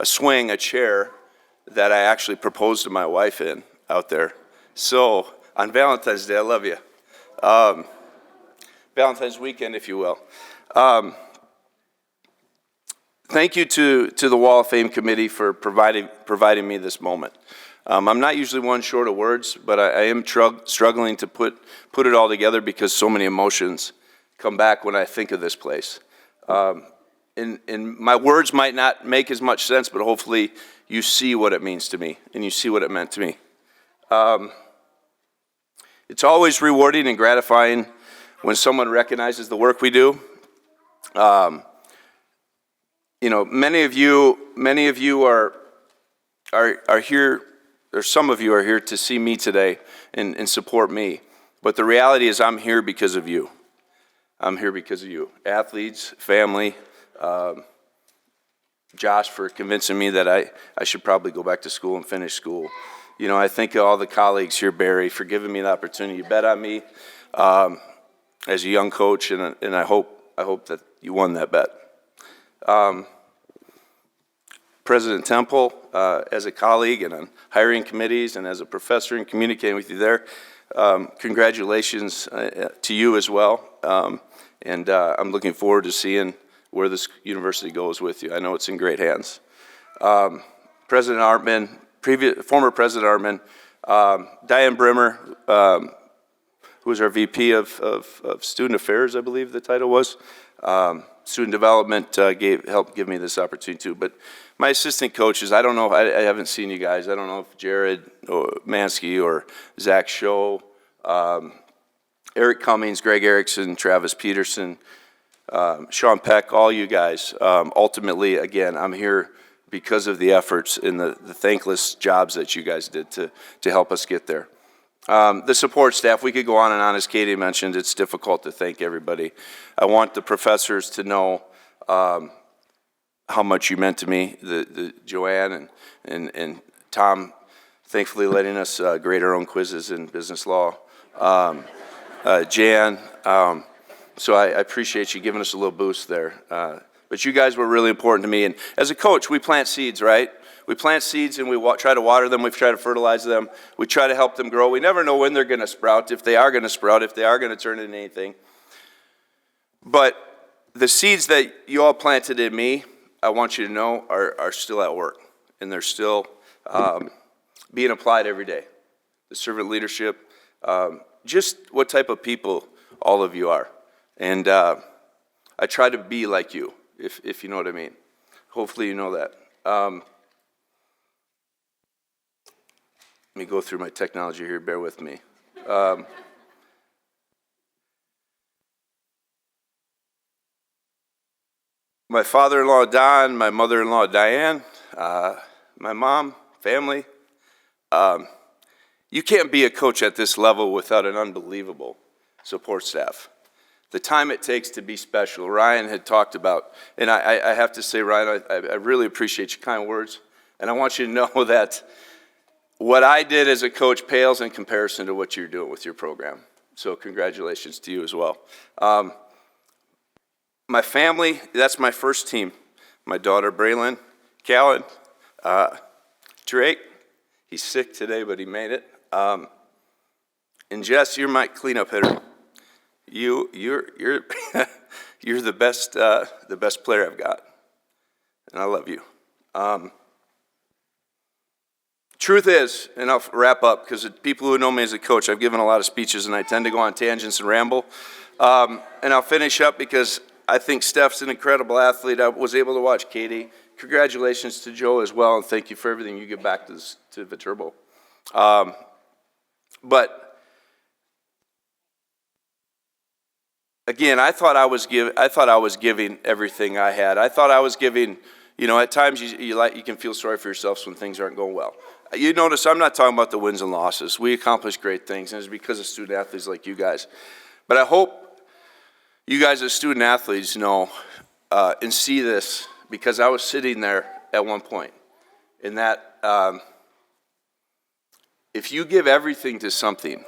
swing, a chair, that I actually proposed to my wife in out there. So on Valentine's Day, I love you. Valentine's weekend, if you will. Thank you to the Wall of Fame committee for providing me this moment. I'm not usually one short of words, but I am struggling to put it all together because so many emotions come back when I think of this place. And my words might not make as much sense, but hopefully you see what it means to me and you see what it meant to me. It's always rewarding and gratifying when someone recognizes the work we do. You know, many of you are here, or some of you are here to see me today and support me. But the reality is I'm here because of you. I'm here because of you. Athletes, family, Josh for convincing me that I should probably go back to school and finish school. You know, I think of all the colleagues here, Barry, for giving me the opportunity. You bet on me as a young coach, and I hope that you won that bet. President Temple, as a colleague and on hiring committees and as a professor and communicating with you there, congratulations to you as well. And I'm looking forward to seeing where this university goes with you. I know it's in great hands. President Artman, former President Artman, Diane Brimmer, who was our VP of Student Affairs, I believe the title was. Student Development helped give me this opportunity too. But my assistant coaches, I don't know, I haven't seen you guys. I don't know if Jared or Mansky or Zach Show, Eric Cummings, Greg Erickson, Travis Peterson, Sean Peck, all you guys. Ultimately, again, I'm here because of the efforts and the thankless jobs that you guys did to help us get there. The support staff, we could go on and on, as Katie mentioned, it's difficult to thank everybody. I want the professors to know how much you meant to me, the Joanne and Tom, thankfully letting us grade our own quizzes in business law. Jan, so I appreciate you giving us a little boost there. But you guys were really important to me. And as a coach, we plant seeds, right? We plant seeds and we try to water them. We try to fertilize them. We try to help them grow. We never know when they're going to sprout, if they are going to sprout, if they are going to turn into anything. But the seeds that you all planted in me, I want you to know, are still at work. And they're still being applied every day. The servant leadership, just what type of people all of you are. And I try to be like you, if you know what I mean. Hopefully you know that. Let me go through my technology here, bear with me. My father-in-law, Don, my mother-in-law, Diane, my mom, family. You can't be a coach at this level without an unbelievable support staff. The time it takes to be special, Ryan had talked about, and I have to say, Ryan, I really appreciate your kind words, and I want you to know that what I did as a coach pales in comparison to what you're doing with your program. So congratulations to you as well. My family, that's my first team. My daughter, Braylon, Callan, Drake, he's sick today, but he made it. And Jess, you're my cleanup hitter. You're you're the best player I've got, and I love you. Truth is, and I'll wrap up because people who know me as a coach, I've given a lot of speeches and I tend to go on tangents and ramble. And I'll finish up because I think Steph's an incredible athlete. I was able to watch Katie. Congratulations to Joe as well, and thank you for everything you give back to Viterbo. But again, I thought I was giving everything I had. I thought I was giving. You know, at times you can feel sorry for yourselves when things aren't going well. You notice I'm not talking about the wins and losses. We accomplish great things, and it's because of student athletes like you guys. But I hope you guys as student athletes know and see this, because I was sitting there at one point, in that if you give everything to something,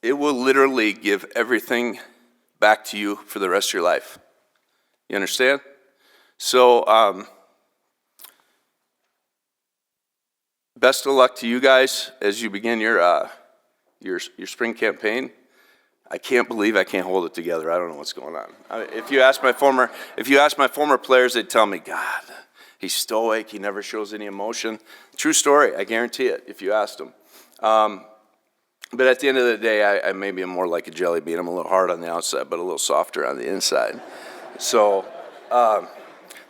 it will literally give everything back to you for the rest of your life. You understand? So, best of luck to you guys as you begin your spring campaign. I can't believe I can't hold it together. I don't know what's going on. If you ask my former players, they'd tell me, God, he's stoic. He never shows any emotion. True story. I guarantee it. If you asked him. But at the end of the day, I maybe am more like a jelly bean. I'm a little hard on the outside, but a little softer on the inside. So.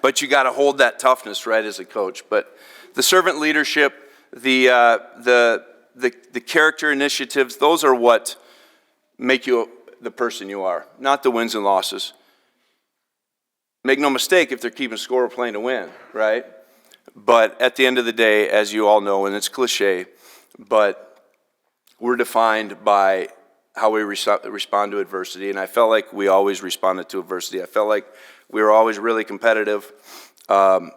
But you got to hold that toughness, right, as a coach. But the servant leadership, the character initiatives, those are what make you the person you are, not the wins and losses. Make no mistake, if they're keeping score, we're playing to win, right? But at the end of the day, as you all know, and it's cliche, but we're defined by how we respond to adversity. And I felt like we always responded to adversity. I felt like we were always really competitive, and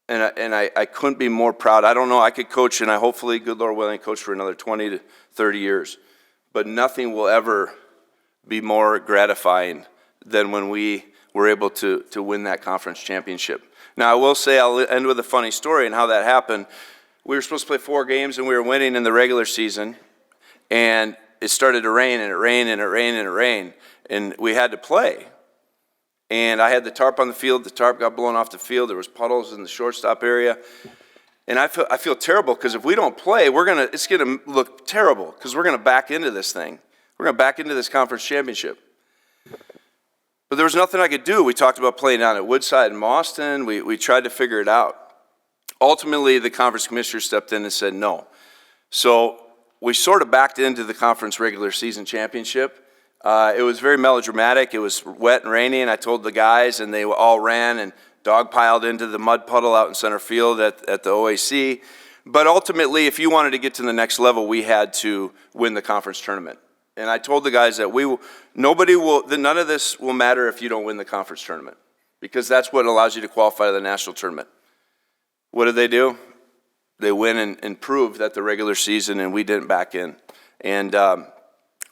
I couldn't be more proud. I don't know, I could coach, and I hopefully, good Lord willing, coach for another 20 to 30 years. But nothing will ever be more gratifying than when we were able to win that conference championship. Now, I will say, I'll end with a funny story and how that happened. We were supposed to play 4 games, and we were winning in the regular season, and it started to rain, and it rained, and it rained, and it rained, and we had to play. And I had the tarp on the field. The tarp got blown off the field. There was puddles in the shortstop area. And I feel terrible because if we don't play, it's gonna look terrible because we're gonna back into this thing. We're gonna back into this conference championship. But there was nothing I could do. We talked about playing down at Woodside and Boston. We tried to figure it out. Ultimately, the conference commissioner stepped in and said no. So we sort of backed into the conference regular season championship. It was very melodramatic. It was wet and rainy, and I told the guys, and they all ran and dogpiled into the mud puddle out in center field at the OAC. But ultimately, if you wanted to get to the next level, we had to win the conference tournament. And I told the guys that none of this will matter if you don't win the conference tournament, because that's what allows you to qualify to the national tournament. What did they do? They win and prove that the regular season, and we didn't back in. And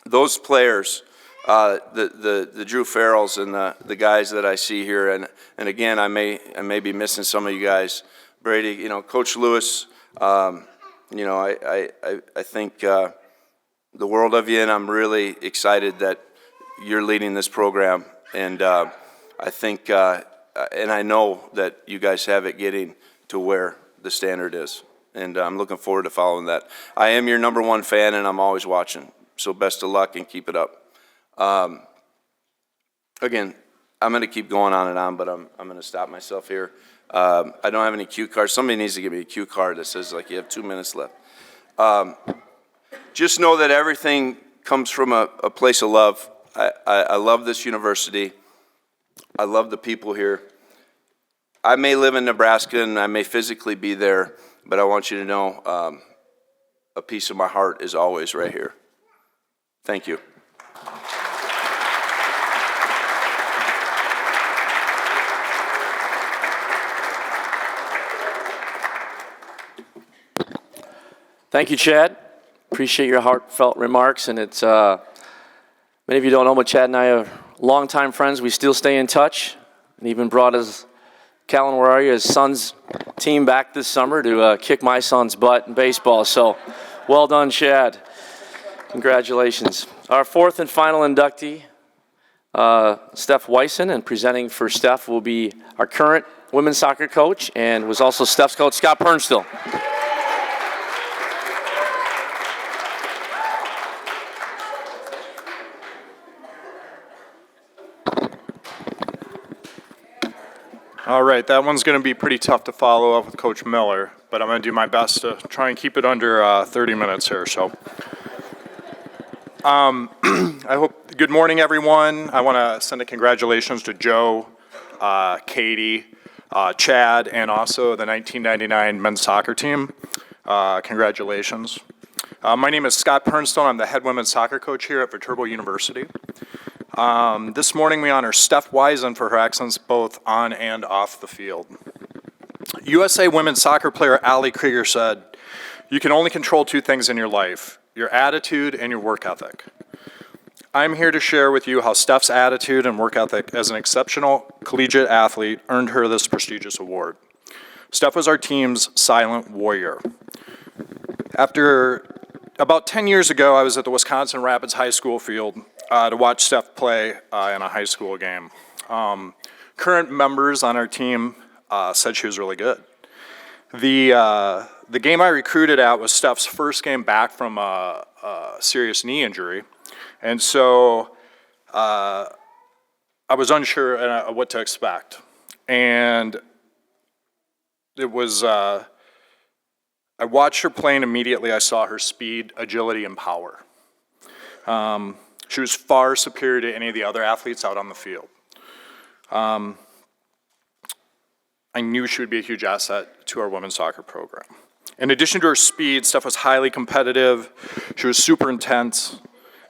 those players, the Drew Farrells and the guys that I see here, and again, I may be missing some of you guys. Brady, Coach Lewis, I think the world of you, and I'm really excited that you're leading this program. And I think, and I know that you guys have it getting to where the standard is. And I'm looking forward to following that. I am your #1 fan, and I'm always watching. So best of luck and keep it up. Again, I'm going to keep going on and on, but I'm going to stop myself here. I don't have any cue cards. Somebody needs to give me a cue card that says, like, you have 2 minutes left. Just know that everything comes from a place of love. I love this university. I love the people here. I may live in Nebraska, and I may physically be there, but I want you to know a piece of my heart is always right here. Thank you. Thank you, Chad. Appreciate your heartfelt remarks. And it's many of you don't know, but Chad and I are longtime friends. We still stay in touch, and even brought Callan, where are you, his son's team back this summer to kick my son's butt in baseball. So well done, Chad. Congratulations. Our fourth and final inductee, Steph Wyson, and presenting for Steph will be our current women's soccer coach and was also Steph's coach, Scott Pernstill. All right, that one's going to be pretty tough to follow up with Coach Miller, but I'm going to do my best to try and keep it under 30 minutes here. So, good morning, everyone. I want to send a congratulations to Joe, Katie, Chad, and also the 1999 men's soccer team. Congratulations. My name is Scott Pernstone. I'm the head women's soccer coach here at Viterbo University. This morning we honor Steph Wyson for her excellence both on and off the field. USA women's soccer player Ali Krieger said, "You can only control 2 things in your life, your attitude and your work ethic." I'm here to share with you how Steph's attitude and work ethic as an exceptional collegiate athlete earned her this prestigious award. Steph was our team's silent warrior. After about 10 years ago, I was at the Wisconsin Rapids High School field to watch Steph play in a high school game. Current members on our team said she was really good. The game I recruited at was Steph's first game back from a serious knee injury, and so I was unsure what to expect. And it was, I watched her play, and immediately I saw her speed, agility, and power. She was far superior to any of the other athletes out on the field. I knew she would be a huge asset to our women's soccer program. In addition to her speed, Steph was highly competitive. She was super intense.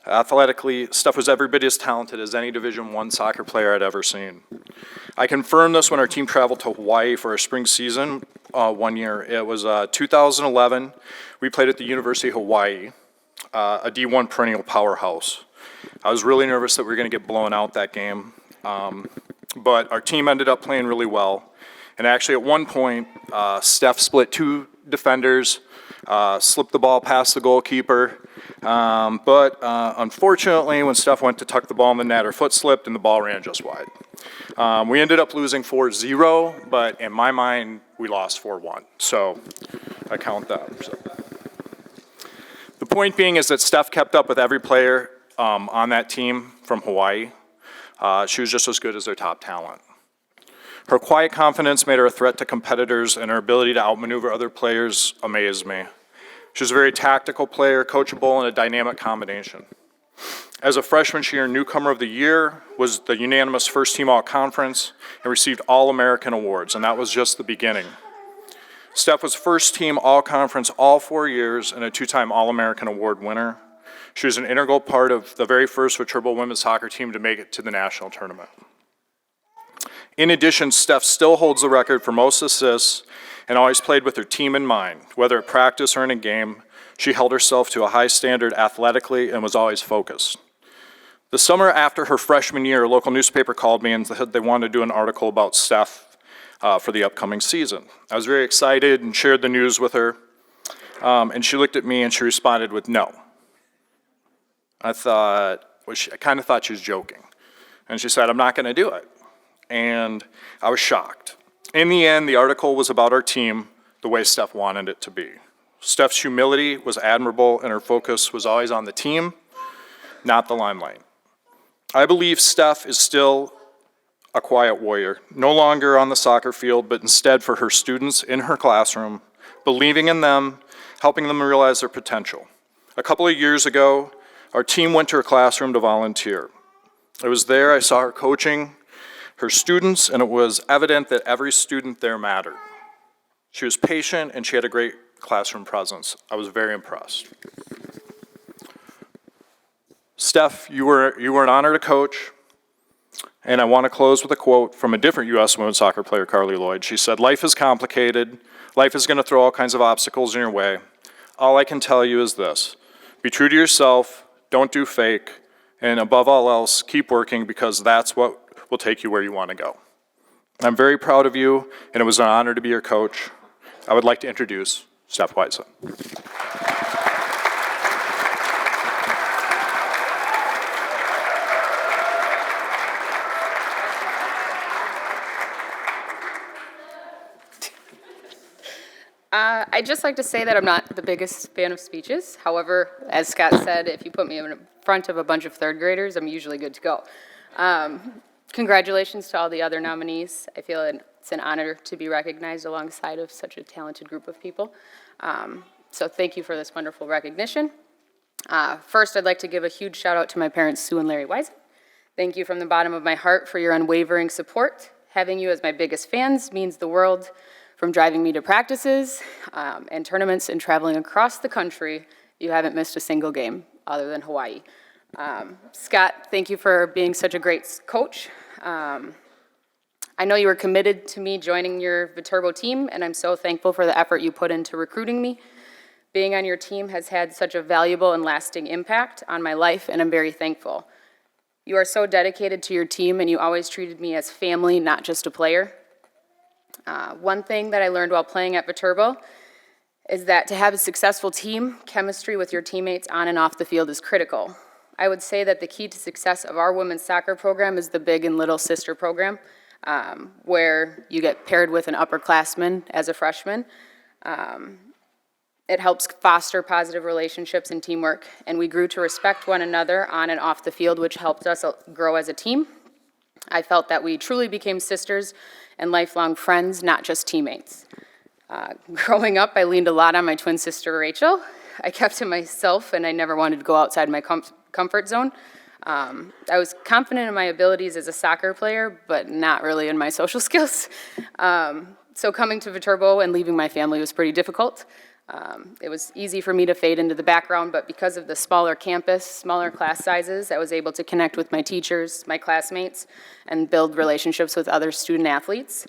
Athletically, Steph was every bit as talented as any Division I soccer player I'd ever seen. I confirmed this when our team traveled to Hawaii for our spring season one year. It was 2011. We played at the University of Hawaii, a D1 perennial powerhouse. I was really nervous that we were going to get blown out that game, but our team ended up playing really well. And actually, at one point, Steph split 2 defenders, slipped the ball past the goalkeeper. But unfortunately, when Steph went to tuck the ball in the net, her foot slipped and the ball ran just wide. We ended up losing 4-0, but in my mind, we lost 4-1. So I count that. So. The point being is that Steph kept up with every player on that team from Hawaii. She was just as good as their top talent. Her quiet confidence made her a threat to competitors, and her ability to outmaneuver other players amazed me. She was a very tactical player, coachable, and a dynamic combination. As a freshman, she earned Newcomer of the Year, was the unanimous first team all-conference, and received All-American awards, and that was just the beginning. Steph was first team all-conference all 4 years and a two-time All-American Award winner. She was an integral part of the very first Viterbo women's soccer team to make it to the national tournament. In addition, Steph still holds the record for most assists and always played with her team in mind. Whether at practice or in a game, she held herself to a high standard athletically and was always focused. The summer after her freshman year, a local newspaper called me and said they wanted to do an article about Steph for the upcoming season. I was very excited and shared the news with her, and she looked at me and she responded with no. I kind of thought she was joking. And she said, "I'm not going to do it." And I was shocked. In the end, the article was about our team the way Steph wanted it to be. Steph's humility was admirable, and her focus was always on the team, not the limelight. I believe Steph is still a quiet warrior, no longer on the soccer field, but instead for her students in her classroom, believing in them, helping them realize their potential. A couple of years ago, our team went to her classroom to volunteer. It was there I saw her coaching her students, and it was evident that every student there mattered. She was patient, and she had a great classroom presence. I was very impressed. Steph, you were an honor to coach, and I want to close with a quote from a different U.S. women's soccer player, Carly Lloyd. She said, "Life is complicated. Life is going to throw all kinds of obstacles in your way. All I can tell you is this: be true to yourself, don't do fake, and above all else, keep working, because that's what will take you where you want to go." I'm very proud of you, and it was an honor to be your coach. I would like to introduce Steph Whiteside. I'd just like to say that I'm not the biggest fan of speeches. However, as Scott said, if you put me in front of a bunch of third graders, I'm usually good to go. Congratulations to all the other nominees. I feel it's an honor to be recognized alongside of such a talented group of people. So thank you for this wonderful recognition. First, I'd like to give a huge shout out to my parents, Sue and Larry Wisen. Thank you from the bottom of my heart for your unwavering support. Having you as my biggest fans means the world. From driving me to practices and tournaments and traveling across the country, you haven't missed a single game other than Hawaii. Scott, thank you for being such a great coach. I know you were committed to me joining your Viterbo team, and I'm so thankful for the effort you put into recruiting me. Being on your team has had such a valuable and lasting impact on my life, and I'm very thankful. You are so dedicated to your team, and you always treated me as family, not just a player. One thing that I learned while playing at Viterbo is that to have a successful team, chemistry with your teammates on and off the field is critical. I would say that the key to success of our women's soccer program is the Big and Little Sister program, where you get paired with an upperclassman as a freshman. It helps foster positive relationships and teamwork, and we grew to respect one another on and off the field, which helped us grow as a team. I felt that we truly became sisters and lifelong friends, not just teammates. Growing up, I leaned a lot on my twin sister, Rachel. I kept to myself, and I never wanted to go outside my comfort zone. I was confident in my abilities as a soccer player, but not really in my social skills. So coming to Viterbo and leaving my family was pretty difficult. It was easy for me to fade into the background, but because of the smaller campus, smaller class sizes, I was able to connect with my teachers, my classmates, and build relationships with other student athletes.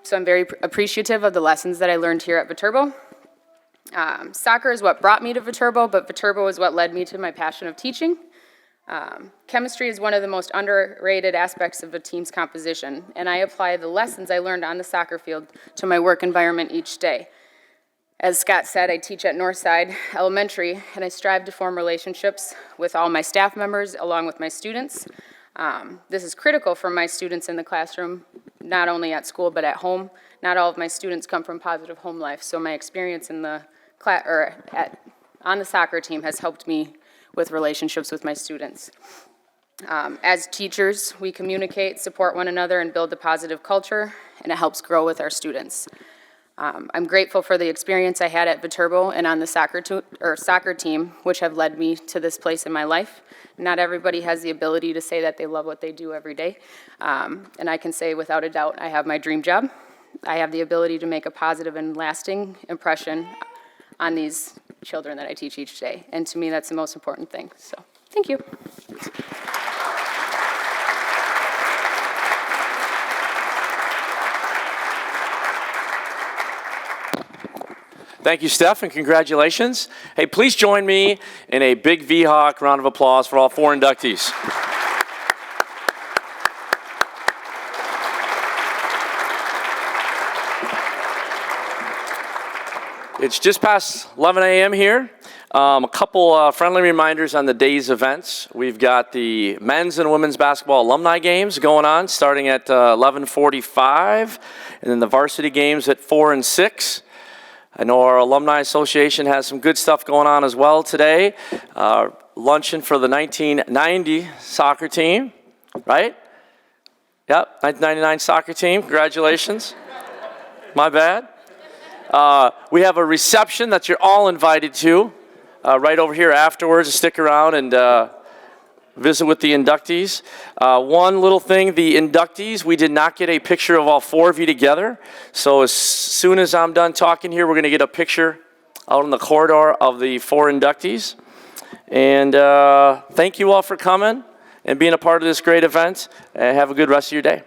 So I'm very appreciative of the lessons that I learned here at Viterbo. Soccer is what brought me to Viterbo, but Viterbo is what led me to my passion of teaching. Chemistry is one of the most underrated aspects of a team's composition, and I apply the lessons I learned on the soccer field to my work environment each day. As Scott said, I teach at Northside Elementary, and I strive to form relationships with all my staff members along with my students. This is critical for my students in the classroom, not only at school but at home. Not all of my students come from positive home life, so my experience in the on the soccer team has helped me with relationships with my students. As teachers, we communicate, support one another, and build a positive culture, and it helps grow with our students. I'm grateful for the experience I had at Viterbo and on the soccer team, which have led me to this place in my life. Not everybody has the ability to say that they love what they do every day. And I can say without a doubt, I have my dream job. I have the ability to make a positive and lasting impression on these children that I teach each day. And to me, that's the most important thing. So, thank you. Thank you, Steph, and congratulations. Hey, please join me in a big VHawk round of applause for all 4 inductees. It's just past 11 a.m. here. A couple friendly reminders on the day's events. We've got the men's and women's basketball alumni games going on starting at 11:45, and then the varsity games at 4 and 6. I know our Alumni Association has some good stuff going on as well today. Luncheon for the 1990 soccer team, right? Yep, 1999 soccer team, congratulations. My bad. We have a reception that you're all invited to right over here afterwards. Stick around and visit with the inductees. One little thing, the inductees, we did not get a picture of all 4 of you together. So as soon as I'm done talking here, we're going to get a picture out in the corridor of the 4 inductees. And thank you all for coming and being a part of this great event. And have a good rest of your day.